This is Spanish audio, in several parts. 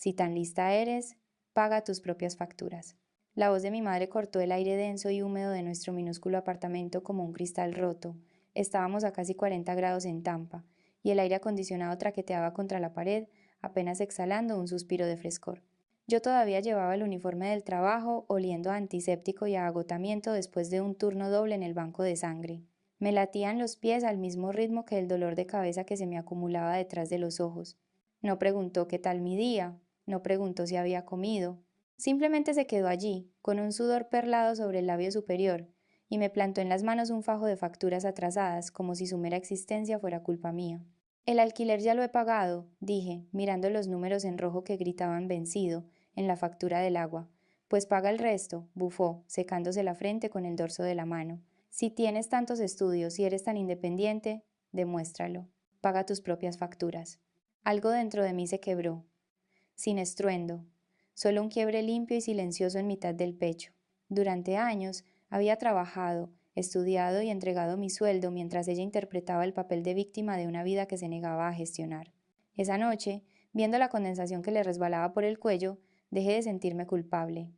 Si tan lista eres, paga tus propias facturas. La voz de mi madre cortó el aire denso y húmedo de nuestro minúsculo apartamento como un cristal roto. Estábamos a casi 40 grados en Tampa, y el aire acondicionado traqueteaba contra la pared, apenas exhalando un suspiro de frescor. Yo todavía llevaba el uniforme del trabajo, oliendo a antiséptico y a agotamiento después de un turno doble en el banco de sangre. Me latían los pies al mismo ritmo que el dolor de cabeza que se me acumulaba detrás de los ojos. No preguntó qué tal mi día, no preguntó si había comido. Simplemente se quedó allí, con un sudor perlado sobre el labio superior, y me plantó en las manos un fajo de facturas atrasadas, como si su mera existencia fuera culpa mía. El alquiler ya lo he pagado, dije, mirando los números en rojo que gritaban vencido, en la factura del agua. Pues paga el resto, bufó, secándose la frente con el dorso de la mano. Si tienes tantos estudios y eres tan independiente, demuéstralo. Paga tus propias facturas. Algo dentro de mí se quebró, sin estruendo, solo un quiebre limpio y silencioso en mitad del pecho. Durante años había trabajado, estudiado y entregado mi sueldo mientras ella interpretaba el papel de víctima de una vida que se negaba a gestionar. Esa noche, viendo la condensación que le resbalaba por el cuello, dejé de sentirme culpable.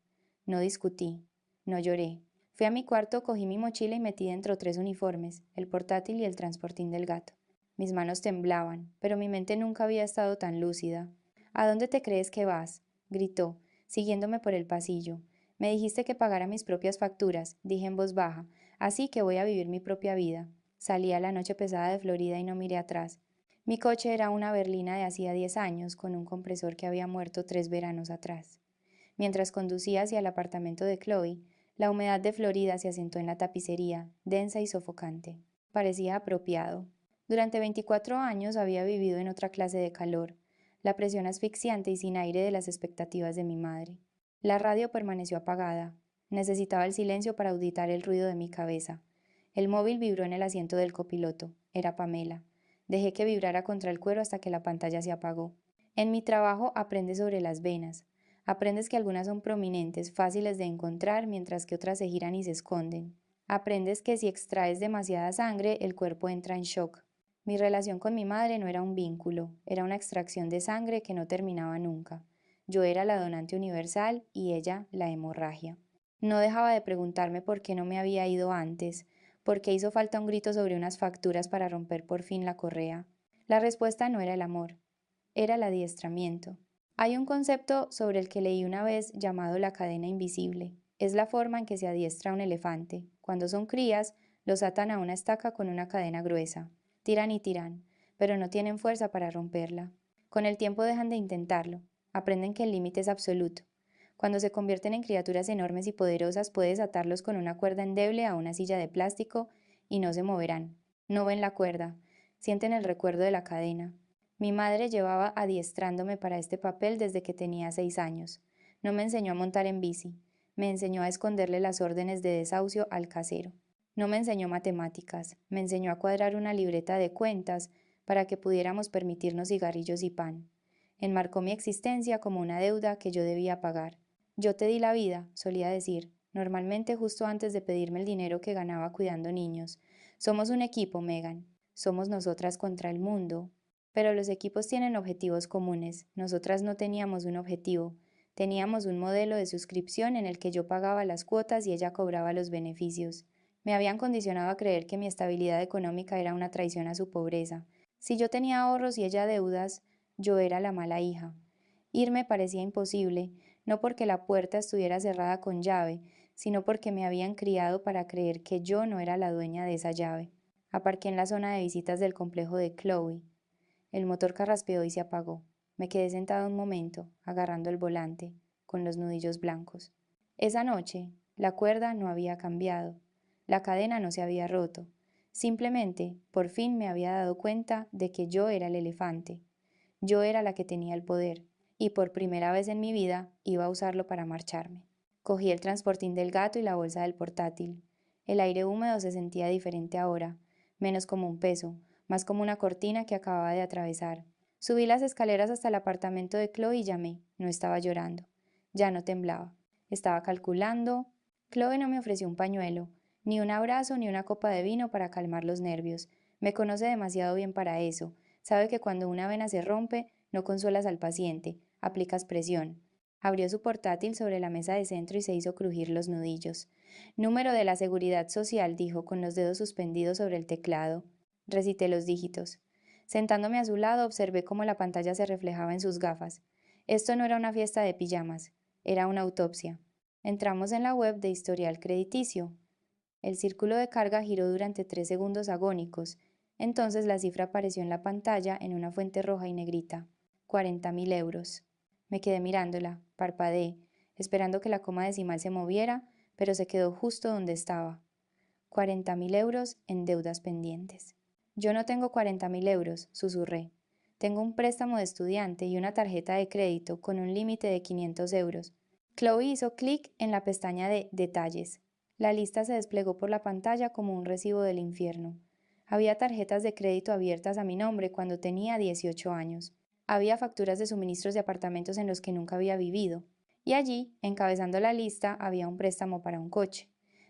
No discutí, no lloré. Fui a mi cuarto, cogí mi mochila y metí dentro 3 uniformes, el portátil y el transportín del gato. Mis manos temblaban, pero mi mente nunca había estado tan lúcida. ¿A dónde te crees que vas?, gritó, siguiéndome por el pasillo. Me dijiste que pagara mis propias facturas, dije en voz baja, así que voy a vivir mi propia vida. Salí a la noche pesada de Florida y no miré atrás. Mi coche era una berlina de hacía 10 años, con un compresor que había muerto 3 veranos atrás. Mientras conducía hacia el apartamento de Chloe, la humedad de Florida se asentó en la tapicería, densa y sofocante. Parecía apropiado. Durante 24 años había vivido en otra clase de calor, la presión asfixiante y sin aire de las expectativas de mi madre. La radio permaneció apagada. Necesitaba el silencio para auditar el ruido de mi cabeza. El móvil vibró en el asiento del copiloto. Era Pamela. Dejé que vibrara contra el cuero hasta que la pantalla se apagó. En mi trabajo aprendes sobre las venas. Aprendes que algunas son prominentes, fáciles de encontrar, mientras que otras se giran y se esconden. Aprendes que si extraes demasiada sangre, el cuerpo entra en shock. Mi relación con mi madre no era un vínculo, era una extracción de sangre que no terminaba nunca. Yo era la donante universal y ella la hemorragia. No dejaba de preguntarme por qué no me había ido antes, por qué hizo falta un grito sobre unas facturas para romper por fin la correa. La respuesta no era el amor, era el adiestramiento. Hay un concepto sobre el que leí una vez llamado la cadena invisible. Es la forma en que se adiestra a un elefante. Cuando son crías, los atan a una estaca con una cadena gruesa. Tiran y tiran, pero no tienen fuerza para romperla. Con el tiempo dejan de intentarlo. Aprenden que el límite es absoluto. Cuando se convierten en criaturas enormes y poderosas, puedes atarlos con una cuerda endeble a una silla de plástico y no se moverán. No ven la cuerda, sienten el recuerdo de la cadena. Mi madre llevaba adiestrándome para este papel desde que tenía 6 años. No me enseñó a montar en bici, me enseñó a esconderle las órdenes de desahucio al casero. No me enseñó matemáticas, me enseñó a cuadrar una libreta de cuentas para que pudiéramos permitirnos cigarrillos y pan. Enmarcó mi existencia como una deuda que yo debía pagar. Yo te di la vida, solía decir, normalmente justo antes de pedirme el dinero que ganaba cuidando niños. Somos un equipo, Megan. Somos nosotras contra el mundo. Pero los equipos tienen objetivos comunes. Nosotras no teníamos un objetivo. Teníamos un modelo de suscripción en el que yo pagaba las cuotas y ella cobraba los beneficios. Me habían condicionado a creer que mi estabilidad económica era una traición a su pobreza. Si yo tenía ahorros y ella deudas, yo era la mala hija. Irme parecía imposible, no porque la puerta estuviera cerrada con llave, sino porque me habían criado para creer que yo no era la dueña de esa llave. Aparqué en la zona de visitas del complejo de Chloe. El motor carraspeó y se apagó. Me quedé sentada un momento, agarrando el volante, con los nudillos blancos. Esa noche, la cuerda no había cambiado. La cadena no se había roto. Simplemente, por fin me había dado cuenta de que yo era el elefante. Yo era la que tenía el poder, y por primera vez en mi vida iba a usarlo para marcharme. Cogí el transportín del gato y la bolsa del portátil. El aire húmedo se sentía diferente ahora, menos como un peso, más como una cortina que acababa de atravesar. Subí las escaleras hasta el apartamento de Chloe y llamé. No estaba llorando. Ya no temblaba. Estaba calculando. Chloe no me ofreció un pañuelo, ni un abrazo, ni una copa de vino para calmar los nervios. Me conoce demasiado bien para eso. Sabe que cuando una vena se rompe, no consuelas al paciente, Aplicas presión. Abrió su portátil sobre la mesa de centro y se hizo crujir los nudillos. Número de la Seguridad Social, dijo con los dedos suspendidos sobre el teclado. Recité los dígitos. Sentándome a su lado, observé cómo la pantalla se reflejaba en sus gafas. Esto no era una fiesta de pijamas, era una autopsia. Entramos en la web de historial crediticio. El círculo de carga giró durante 3 segundos agónicos. Entonces la cifra apareció en la pantalla en una fuente roja y negrita. 40.000 euros. Me quedé mirándola, parpadeé, esperando que la coma decimal se moviera, pero se quedó justo donde estaba. 40.000 euros en deudas pendientes. Yo no tengo 40.000 euros, susurré. Tengo un préstamo de estudiante y una tarjeta de crédito con un límite de 500 euros. Chloe hizo clic en la pestaña de Detalles. La lista se desplegó por la pantalla como un recibo del infierno. Había tarjetas de crédito abiertas a mi nombre cuando tenía 18 años. Había facturas de suministros de apartamentos en los que nunca había vivido. Y allí, encabezando la lista, había un préstamo para un coche.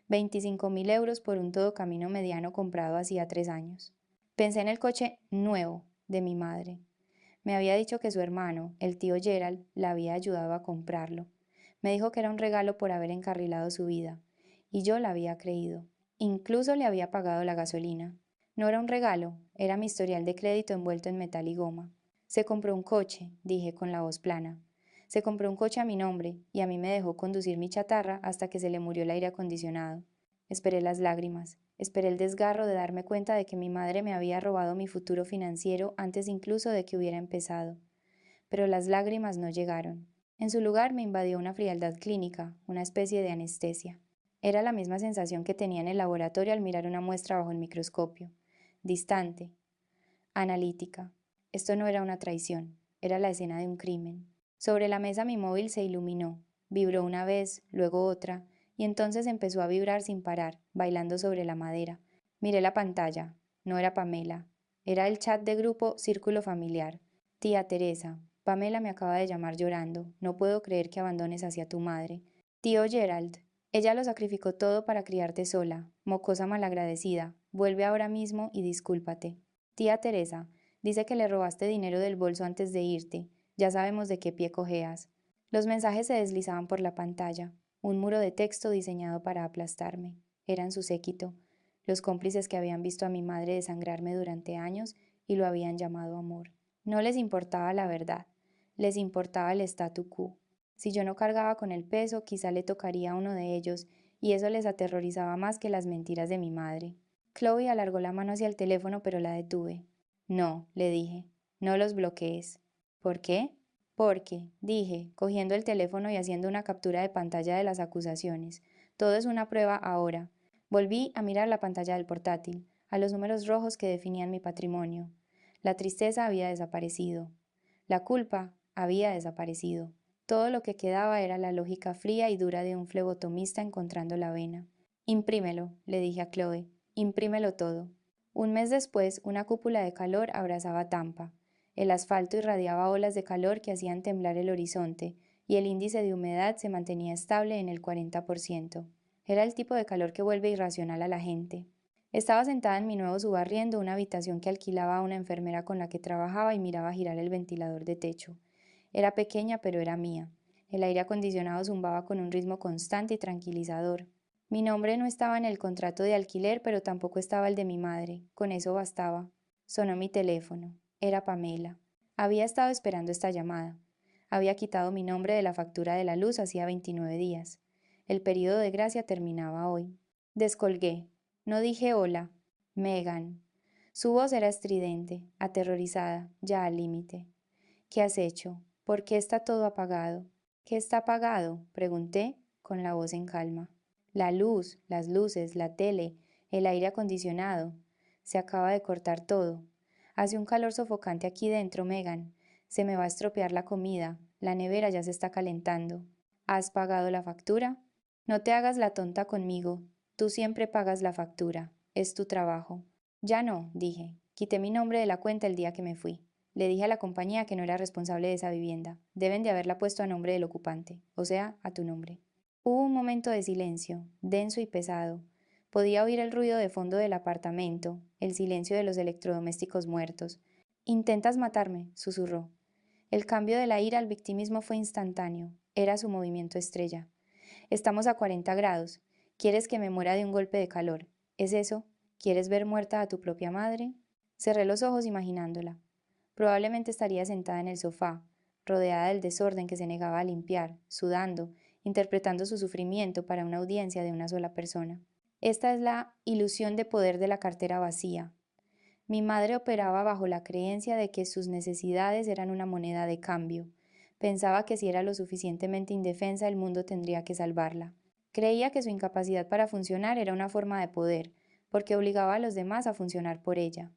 25.000 euros por un todocamino mediano comprado hacía 3 años. Pensé en el coche nuevo de mi madre. Me había dicho que su hermano, el tío Gerald, la había ayudado a comprarlo. Me dijo que era un regalo por haber encarrilado su vida. Y yo la había creído. Incluso le había pagado la gasolina. No era un regalo, era mi historial de crédito envuelto en metal y goma. Se compró un coche, dije con la voz plana. Se compró un coche a mi nombre y a mí me dejó conducir mi chatarra hasta que se le murió el aire acondicionado. Esperé las lágrimas, esperé el desgarro de darme cuenta de que mi madre me había robado mi futuro financiero antes incluso de que hubiera empezado. Pero las lágrimas no llegaron. En su lugar me invadió una frialdad clínica, una especie de anestesia. Era la misma sensación que tenía en el laboratorio al mirar una muestra bajo el microscopio. Distante, analítica. Esto no era una traición, era la escena de un crimen. Sobre la mesa mi móvil se iluminó. Vibró una vez, luego otra, y entonces empezó a vibrar sin parar, bailando sobre la madera. Miré la pantalla. No era Pamela. Era el chat de grupo Círculo Familiar. Tía Teresa, Pamela me acaba de llamar llorando. No puedo creer que abandones hacia tu madre. Tío Gerald, ella lo sacrificó todo para criarte sola. Mocosa malagradecida. Vuelve ahora mismo y discúlpate. Tía Teresa, dice que le robaste dinero del bolso antes de irte. Ya sabemos de qué pie cojeas. Los mensajes se deslizaban por la pantalla. Un muro de texto diseñado para aplastarme. Eran su séquito, los cómplices que habían visto a mi madre desangrarme durante años y lo habían llamado amor. No les importaba la verdad, les importaba el statu quo. Si yo no cargaba con el peso, quizá le tocaría a uno de ellos, y eso les aterrorizaba más que las mentiras de mi madre. Chloe alargó la mano hacia el teléfono, pero la detuve. No, le dije, no los bloquees. ¿Por qué? Porque, dije, cogiendo el teléfono y haciendo una captura de pantalla de las acusaciones, todo es una prueba ahora. Volví a mirar la pantalla del portátil, a los números rojos que definían mi patrimonio. La tristeza había desaparecido. La culpa había desaparecido. Todo lo que quedaba era la lógica fría y dura de un flebotomista encontrando la vena. Imprímelo, le dije a Chloe, imprímelo todo. Un mes después, una cúpula de calor abrazaba Tampa. El asfalto irradiaba olas de calor que hacían temblar el horizonte, y el índice de humedad se mantenía estable en el 40%. Era el tipo de calor que vuelve irracional a la gente. Estaba sentada en mi nuevo subarriendo, una habitación que alquilaba a una enfermera con la que trabajaba y miraba girar el ventilador de techo. Era pequeña, pero era mía. El aire acondicionado zumbaba con un ritmo constante y tranquilizador. Mi nombre no estaba en el contrato de alquiler, pero tampoco estaba el de mi madre. Con eso bastaba. Sonó mi teléfono. Era Pamela. Había estado esperando esta llamada. Había quitado mi nombre de la factura de la luz hacía 29 días. El período de gracia terminaba hoy. Descolgué. No dije hola. Megan. Su voz era estridente, aterrorizada, ya al límite. ¿Qué has hecho? ¿Por qué está todo apagado? ¿Qué está apagado? Pregunté, con la voz en calma. La luz, las luces, la tele, el aire acondicionado. Se acaba de cortar todo. Hace un calor sofocante aquí dentro, Megan. Se me va a estropear la comida. La nevera ya se está calentando. ¿Has pagado la factura? No te hagas la tonta conmigo. Tú siempre pagas la factura. Es tu trabajo. Ya no, dije. Quité mi nombre de la cuenta el día que me fui. Le dije a la compañía que no era responsable de esa vivienda. Deben de haberla puesto a nombre del ocupante, o sea, a tu nombre. Hubo un momento de silencio, denso y pesado. Podía oír el ruido de fondo del apartamento, el silencio de los electrodomésticos muertos. Intentas matarme, susurró. El cambio de la ira al victimismo fue instantáneo. Era su movimiento estrella. Estamos a 40 grados. ¿Quieres que me muera de un golpe de calor? ¿Es eso? ¿Quieres ver muerta a tu propia madre? Cerré los ojos imaginándola. Probablemente estaría sentada en el sofá, rodeada del desorden que se negaba a limpiar, sudando, interpretando su sufrimiento para una audiencia de una sola persona. Esta es la ilusión de poder de la cartera vacía. Mi madre operaba bajo la creencia de que sus necesidades eran una moneda de cambio. Pensaba que si era lo suficientemente indefensa, el mundo tendría que salvarla. Creía que su incapacidad para funcionar era una forma de poder, porque obligaba a los demás a funcionar por ella.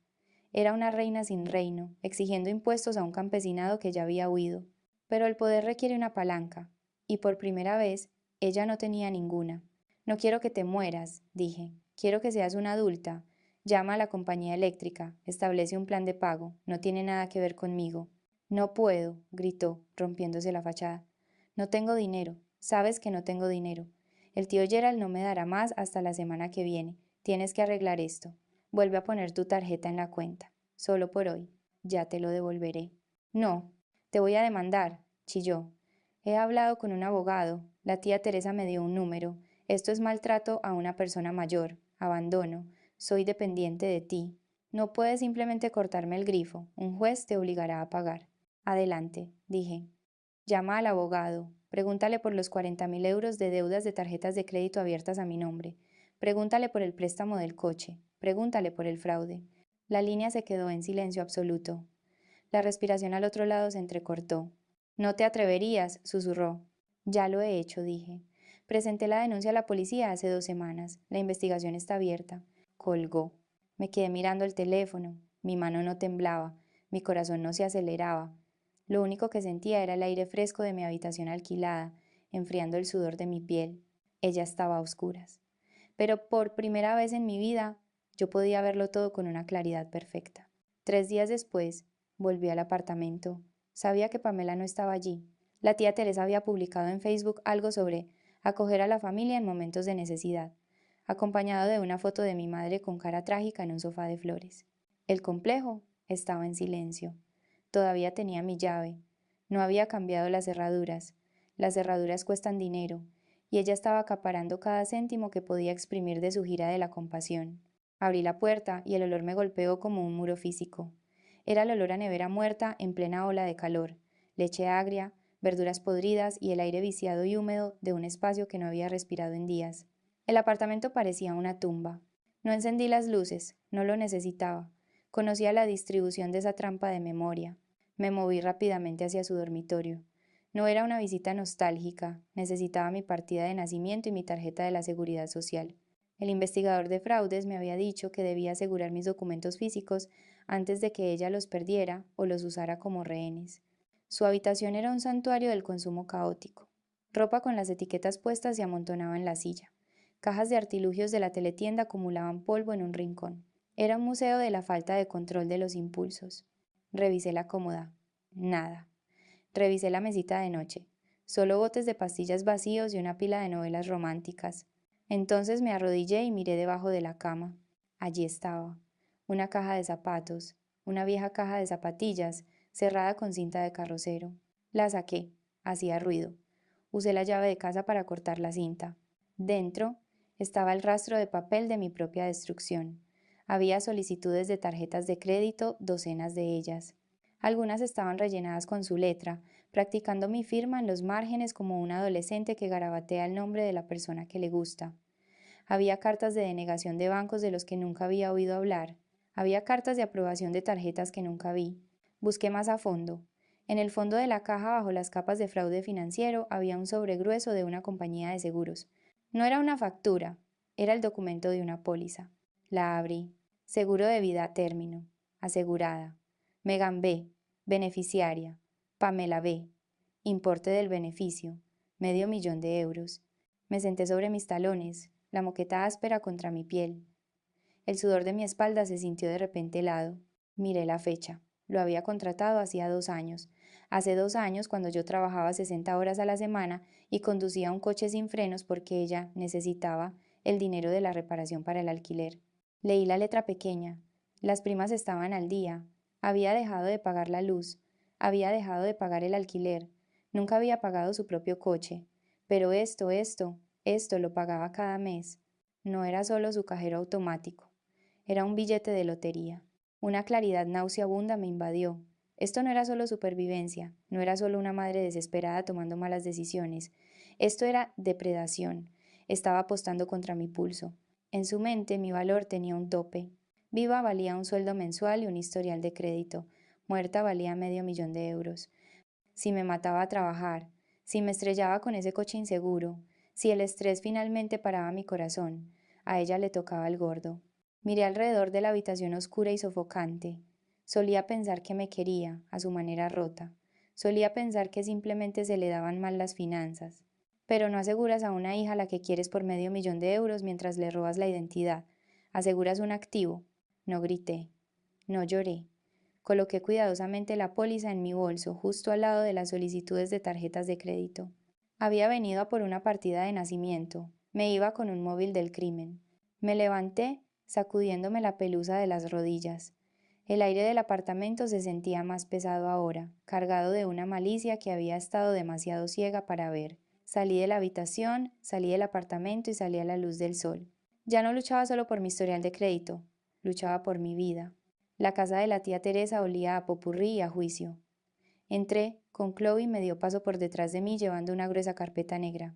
Era una reina sin reino, exigiendo impuestos a un campesinado que ya había huido. Pero el poder requiere una palanca, y por primera vez, ella no tenía ninguna. No quiero que te mueras, dije. Quiero que seas una adulta. Llama a la compañía eléctrica, establece un plan de pago, no tiene nada que ver conmigo. No puedo, gritó, rompiéndose la fachada. No tengo dinero, sabes que no tengo dinero. El tío Gerald no me dará más hasta la semana que viene. Tienes que arreglar esto. Vuelve a poner tu tarjeta en la cuenta. Solo por hoy. Ya te lo devolveré. No, te voy a demandar, chilló. He hablado con un abogado. La tía Teresa me dio un número. Esto es maltrato a una persona mayor. Abandono. Soy dependiente de ti. No puedes simplemente cortarme el grifo. Un juez te obligará a pagar. Adelante, dije. Llama al abogado. Pregúntale por los 40.000 euros de deudas de tarjetas de crédito abiertas a mi nombre. Pregúntale por el préstamo del coche. Pregúntale por el fraude. La línea se quedó en silencio absoluto. La respiración al otro lado se entrecortó. No te atreverías, susurró. Ya lo he hecho, dije. Presenté la denuncia a la policía hace 2 semanas. La investigación está abierta. Colgó. Me quedé mirando el teléfono. Mi mano no temblaba. Mi corazón no se aceleraba. Lo único que sentía era el aire fresco de mi habitación alquilada, enfriando el sudor de mi piel. Ella estaba a oscuras. Pero por primera vez en mi vida, yo podía verlo todo con una claridad perfecta. 3 días después, volví al apartamento. Sabía que Pamela no estaba allí. La tía Teresa había publicado en Facebook algo sobre acoger a la familia en momentos de necesidad, acompañado de una foto de mi madre con cara trágica en un sofá de flores. El complejo estaba en silencio. Todavía tenía mi llave. No había cambiado las cerraduras. Las cerraduras cuestan dinero, y ella estaba acaparando cada céntimo que podía exprimir de su gira de la compasión. Abrí la puerta y el olor me golpeó como un muro físico. Era el olor a nevera muerta en plena ola de calor, leche agria, verduras podridas y el aire viciado y húmedo de un espacio que no había respirado en días. El apartamento parecía una tumba. No encendí las luces, no lo necesitaba. Conocía la distribución de esa trampa de memoria. Me moví rápidamente hacia su dormitorio. No era una visita nostálgica, necesitaba mi partida de nacimiento y mi tarjeta de la seguridad social. El investigador de fraudes me había dicho que debía asegurar mis documentos físicos antes de que ella los perdiera o los usara como rehenes. Su habitación era un santuario del consumo caótico. Ropa con las etiquetas puestas se amontonaba en la silla. Cajas de artilugios de la teletienda acumulaban polvo en un rincón. Era un museo de la falta de control de los impulsos. Revisé la cómoda. Nada. Revisé la mesita de noche. Solo botes de pastillas vacíos y una pila de novelas románticas. Entonces me arrodillé y miré debajo de la cama. Allí estaba. Una caja de zapatos. Una vieja caja de zapatillas, cerrada con cinta de carrocero. La saqué. Hacía ruido. Usé la llave de casa para cortar la cinta. Dentro estaba el rastro de papel de mi propia destrucción. Había solicitudes de tarjetas de crédito, docenas de ellas. Algunas estaban rellenadas con su letra, practicando mi firma en los márgenes como un adolescente que garabatea el nombre de la persona que le gusta. Había cartas de denegación de bancos de los que nunca había oído hablar. Había cartas de aprobación de tarjetas que nunca vi. Busqué más a fondo. En el fondo de la caja, bajo las capas de fraude financiero, había un sobre grueso de una compañía de seguros. No era una factura, era el documento de una póliza. La abrí. Seguro de vida a término. Asegurada. Megan B. Beneficiaria. Pamela B. Importe del beneficio. $500,000. Me senté sobre mis talones, la moqueta áspera contra mi piel. El sudor de mi espalda se sintió de repente helado. Miré la fecha. Lo había contratado hacía 2 años. Hace 2 años, cuando yo trabajaba 60 horas a la semana y conducía un coche sin frenos porque ella necesitaba el dinero de la reparación para el alquiler. Leí la letra pequeña. Las primas estaban al día. Había dejado de pagar la luz. Había dejado de pagar el alquiler. Nunca había pagado su propio coche. Pero esto lo pagaba cada mes. No era solo su cajero automático. Era un billete de lotería. Una claridad nauseabunda me invadió. Esto no era solo supervivencia, no era solo una madre desesperada tomando malas decisiones. Esto era depredación. Estaba apostando contra mi pulso. En su mente mi valor tenía un tope. Viva valía un sueldo mensual y un historial de crédito. Muerta valía $500,000. Si me mataba a trabajar, si me estrellaba con ese coche inseguro, si el estrés finalmente paraba mi corazón, a ella le tocaba el gordo. Miré alrededor de la habitación oscura y sofocante. Solía pensar que me quería, a su manera rota. Solía pensar que simplemente se le daban mal las finanzas. Pero no aseguras a una hija a la que quieres por $500,000 mientras le robas la identidad. Aseguras un activo. No grité. No lloré. Coloqué cuidadosamente la póliza en mi bolso, justo al lado de las solicitudes de tarjetas de crédito. Había venido a por una partida de nacimiento. Me iba con un móvil del crimen. Me levanté, sacudiéndome la pelusa de las rodillas. El aire del apartamento se sentía más pesado ahora, cargado de una malicia que había estado demasiado ciega para ver. Salí de la habitación, salí del apartamento y salí a la luz del sol. Ya no luchaba solo por mi historial de crédito, luchaba por mi vida. La casa de la tía Teresa olía a popurrí y a juicio. Entré, con Chloe me dio paso por detrás de mí llevando una gruesa carpeta negra.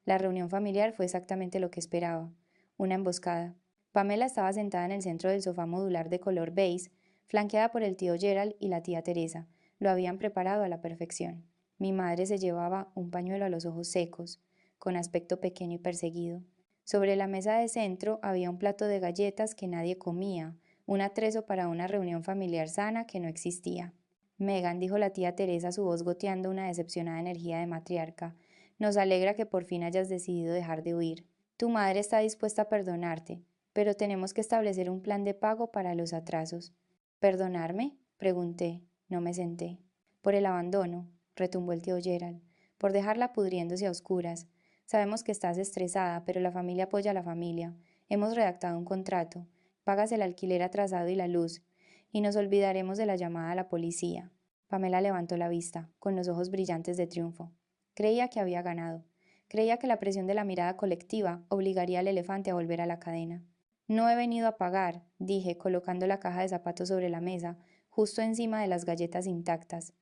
La reunión familiar fue exactamente lo que esperaba, una emboscada. Pamela estaba sentada en el centro del sofá modular de color beige, flanqueada por el tío Gerald y la tía Teresa. Lo habían preparado a la perfección. Mi madre se llevaba un pañuelo a los ojos secos, con aspecto pequeño y perseguido. Sobre la mesa de centro había un plato de galletas que nadie comía, un atrezo para una reunión familiar sana que no existía. Megan, dijo la tía Teresa, su voz goteando una decepcionada energía de matriarca, nos alegra que por fin hayas decidido dejar de huir. Tu madre está dispuesta a perdonarte, pero tenemos que establecer un plan de pago para los atrasos. ¿Perdonarme? Pregunté. No me senté. Por el abandono, retumbó el tío Gerald, por dejarla pudriéndose a oscuras. Sabemos que estás estresada, pero la familia apoya a la familia. Hemos redactado un contrato. Pagas el alquiler atrasado y la luz, y nos olvidaremos de la llamada a la policía. Pamela levantó la vista, con los ojos brillantes de triunfo. Creía que había ganado. Creía que la presión de la mirada colectiva obligaría al elefante a volver a la cadena. No he venido a pagar, dije, colocando la caja de zapatos sobre la mesa, justo encima de las galletas intactas.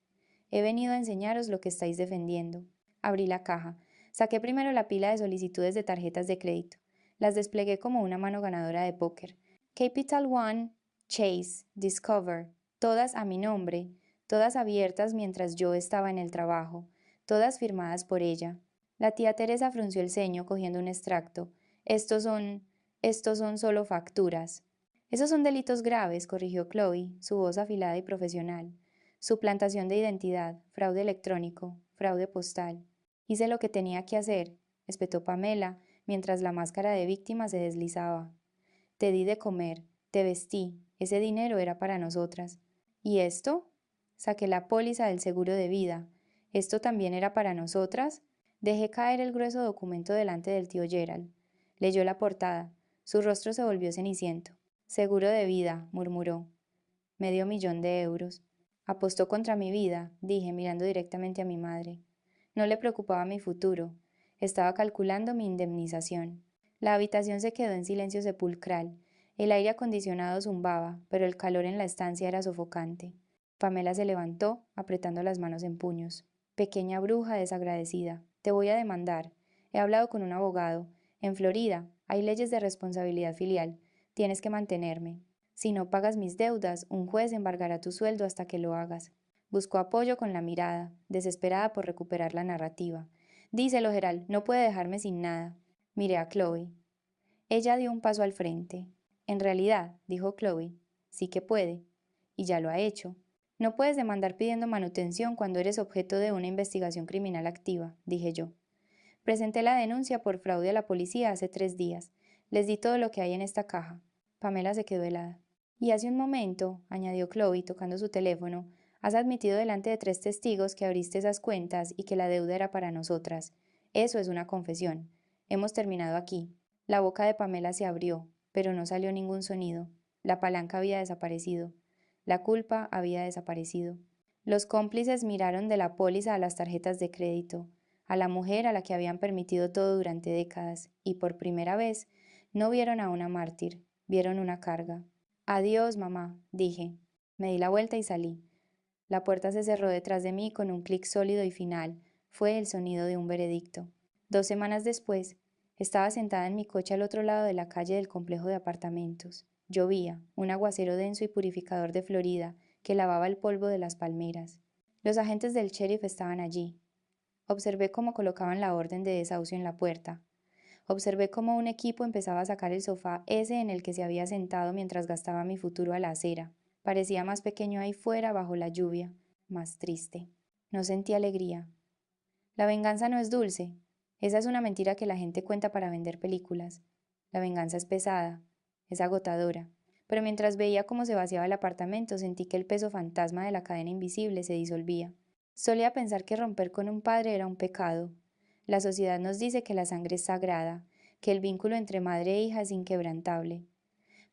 He venido a enseñaros lo que estáis defendiendo. Abrí la caja. Saqué primero la pila de solicitudes de tarjetas de crédito. Las desplegué como una mano ganadora de póker. Capital One, Chase, Discover, todas a mi nombre, todas abiertas mientras yo estaba en el trabajo, todas firmadas por ella. La tía Teresa frunció el ceño cogiendo un extracto. Estos son solo facturas. Esos son delitos graves, corrigió Chloe, su voz afilada y profesional. Suplantación de identidad, fraude electrónico, fraude postal. Hice lo que tenía que hacer, espetó Pamela, mientras la máscara de víctima se deslizaba. Te di de comer, te vestí, ese dinero era para nosotras. ¿Y esto? Saqué la póliza del seguro de vida. ¿Esto también era para nosotras? Dejé caer el grueso documento delante del tío Gerald. Leyó la portada. Su rostro se volvió ceniciento. Seguro de vida, murmuró. $500,000. Apostó contra mi vida, dije, mirando directamente a mi madre. No le preocupaba mi futuro. Estaba calculando mi indemnización. La habitación se quedó en silencio sepulcral. El aire acondicionado zumbaba, pero el calor en la estancia era sofocante. Pamela se levantó, apretando las manos en puños. Pequeña bruja desagradecida, te voy a demandar. He hablado con un abogado. En Florida hay leyes de responsabilidad filial. Tienes que mantenerme. Si no pagas mis deudas, un juez embargará tu sueldo hasta que lo hagas. Buscó apoyo con la mirada, desesperada por recuperar la narrativa. Díselo, Gerald, no puede dejarme sin nada. Miré a Chloe. Ella dio un paso al frente. En realidad, dijo Chloe, sí que puede. Y ya lo ha hecho. No puedes demandar pidiendo manutención cuando eres objeto de una investigación criminal activa, dije yo. Presenté la denuncia por fraude a la policía hace 3 días. Les di todo lo que hay en esta caja. Pamela se quedó helada. Y hace un momento, añadió Chloe tocando su teléfono, has admitido delante de 3 testigos que abriste esas cuentas y que la deuda era para nosotras. Eso es una confesión. Hemos terminado aquí. La boca de Pamela se abrió, pero no salió ningún sonido. La palanca había desaparecido. La culpa había desaparecido. Los cómplices miraron de la póliza a las tarjetas de crédito, a la mujer a la que habían permitido todo durante décadas, y por primera vez no vieron a una mártir, vieron una carga. Adiós, mamá, dije. Me di la vuelta y salí. La puerta se cerró detrás de mí con un clic sólido y final. Fue el sonido de un veredicto. 2 semanas después, estaba sentada en mi coche al otro lado de la calle del complejo de apartamentos. Llovía, un aguacero denso y purificador de Florida que lavaba el polvo de las palmeras. Los agentes del sheriff estaban allí. Observé cómo colocaban la orden de desahucio en la puerta. Observé cómo un equipo empezaba a sacar el sofá ese en el que se había sentado mientras gastaba mi futuro a la acera. Parecía más pequeño ahí fuera bajo la lluvia, más triste. No sentí alegría. La venganza no es dulce. Esa es una mentira que la gente cuenta para vender películas. La venganza es pesada, es agotadora. Pero mientras veía cómo se vaciaba el apartamento, sentí que el peso fantasma de la cadena invisible se disolvía. Solía pensar que romper con un padre era un pecado. La sociedad nos dice que la sangre es sagrada, que el vínculo entre madre e hija es inquebrantable.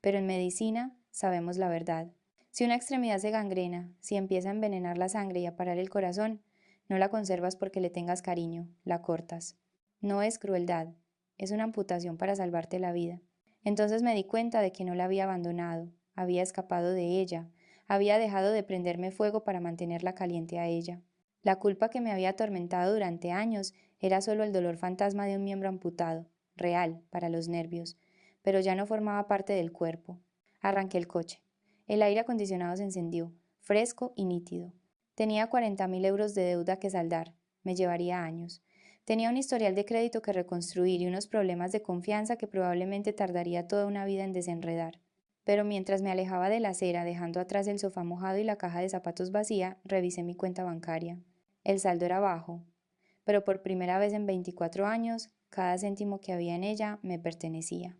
Pero en medicina sabemos la verdad. Si una extremidad se gangrena, si empieza a envenenar la sangre y a parar el corazón, no la conservas porque le tengas cariño, la cortas. No es crueldad, es una amputación para salvarte la vida. Entonces me di cuenta de que no la había abandonado, había escapado de ella, había dejado de prenderme fuego para mantenerla caliente a ella. La culpa que me había atormentado durante años era solo el dolor fantasma de un miembro amputado, real, para los nervios, pero ya no formaba parte del cuerpo. Arranqué el coche. El aire acondicionado se encendió, fresco y nítido. Tenía 40.000 euros de deuda que saldar. Me llevaría años. Tenía un historial de crédito que reconstruir y unos problemas de confianza que probablemente tardaría toda una vida en desenredar. Pero mientras me alejaba de la acera, dejando atrás el sofá mojado y la caja de zapatos vacía, revisé mi cuenta bancaria. El saldo era bajo, pero por primera vez en 24 años, cada céntimo que había en ella me pertenecía.